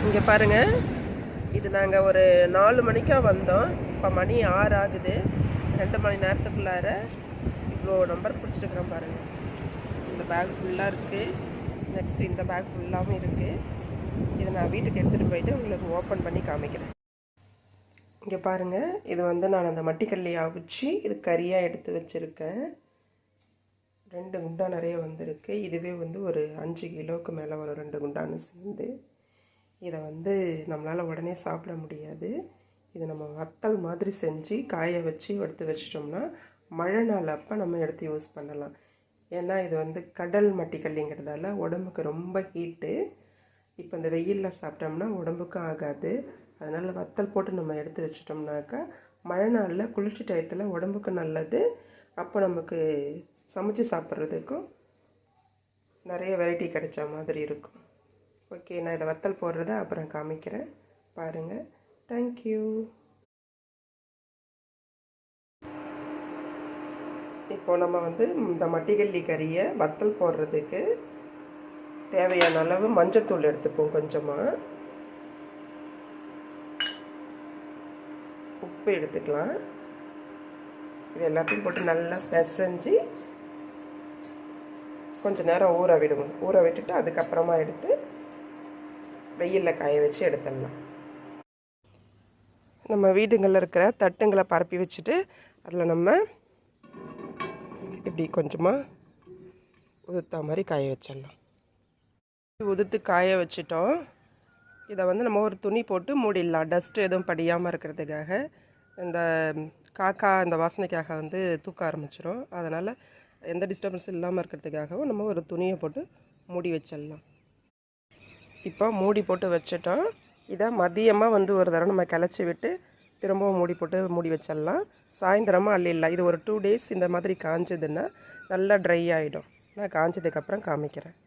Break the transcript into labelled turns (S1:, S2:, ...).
S1: இங்கே பாருங்கள், இது நாங்கள் ஒரு 4 மணிக்கா வந்தோம். இப்போ மணி 6 ஆகுது. 2 மணி நேரத்துக்குள்ளார இவ்வளோ நம்பர் பிடிச்சிருக்கிறோம் பாருங்கள். இந்த பேக் ஃபுல்லாக இருக்குது. நெக்ஸ்ட்டு இந்த பேக் ஃபுல்லாகவும் இருக்குது. இதை நான் வீட்டுக்கு எடுத்துகிட்டு போயிட்டு உங்களுக்கு ஓப்பன் பண்ணி காமிக்கிறேன். இங்கே பாருங்கள், இது வந்து நான் அந்த மட்டிக்கல்லையை அவிச்சு இது கறியாக எடுத்து வச்சுருக்கேன். 2 குண்டா நிறைய வந்திருக்கு. இதுவே வந்து ஒரு 5 கிலோவுக்கு மேலே வரும் 2 குண்டான்னு சேர்ந்து. இதை வந்து நம்மளால் உடனே சாப்பிட முடியாது. இதை நம்ம வத்தல் மாதிரி செஞ்சு காய வச்சு எடுத்து வச்சிட்டோம்னா மழை நாள் அப்போ நம்ம எடுத்து யூஸ் பண்ணலாம். ஏன்னா இது வந்து கடல் மட்டிக்கல்லிங்கிறதால உடம்புக்கு ரொம்ப ஹீட்டு. இப்போ இந்த வெயிலில் சாப்பிட்டோம்னா உடம்புக்கும் ஆகாது. அதனால் வத்தல் போட்டு நம்ம எடுத்து வச்சிட்டோம்னாக்கா மழை நாளில் குளிர்ச்சி டயத்தில் உடம்புக்கு நல்லது. அப்போ நமக்கு சமைச்சு சாப்பிட்றதுக்கும் நிறைய வெரைட்டி கிடைச்ச மாதிரி இருக்கும். ஓகே, நான் இதை வத்தல் போடுறத அப்புறம் காமிக்கிறேன். பாருங்கள். தேங்க்யூ. இப்போ நம்ம வந்து இந்த மட்டிகல்லி கறியை வத்தல் போடுறதுக்கு தேவையான அளவு மஞ்சத்தூள் எடுத்துப்போம். கொஞ்சமாக உப்பு எடுத்துக்கலாம். இது எல்லாத்தையும் போட்டு நல்லா பிசைஞ்சு கொஞ்சம் நேரம் ஊற விடுவோம். ஊற விட்டுட்டு அதுக்கப்புறமா எடுத்து வெயிலில் காய வச்சு எடுத்துடலாம். நம்ம வீடுங்களில் இருக்கிற தட்டுங்களை பரப்பி வச்சுட்டு அதில் நம்ம இப்படி கொஞ்சமாக உதுத்தா மாதிரி காய வச்சிடலாம். உதுத்து காய வச்சிட்டோம். இதை வந்து நம்ம ஒரு துணி போட்டு மூடிடலாம், டஸ்ட்டு எதுவும் படியாமல் இருக்கிறதுக்காக. இந்த காக்கா இந்த வாசனைக்காக வந்து தூக்க ஆரம்பிச்சிடும். அதனால் எந்த டிஸ்டர்பன்ஸ் இல்லாமல் இருக்கிறதுக்காகவும் நம்ம ஒரு துணியை போட்டு மூடி வச்சிடலாம். இப்போ மூடி போட்டு வச்சிட்டோம். இதை மதியமாக வந்து ஒரு தடவை நம்ம கிளச்சி விட்டு திரும்பவும் மூடி போட்டு மூடி வச்சிடலாம். சாயந்தரமாக அள்ளிடலாம். இது ஒரு 2 days இந்த மாதிரி காஞ்சதுன்னா நல்லா ட்ரை ஆகிடும். நான் காஞ்சதுக்கப்புறம் காமிக்கிறேன்.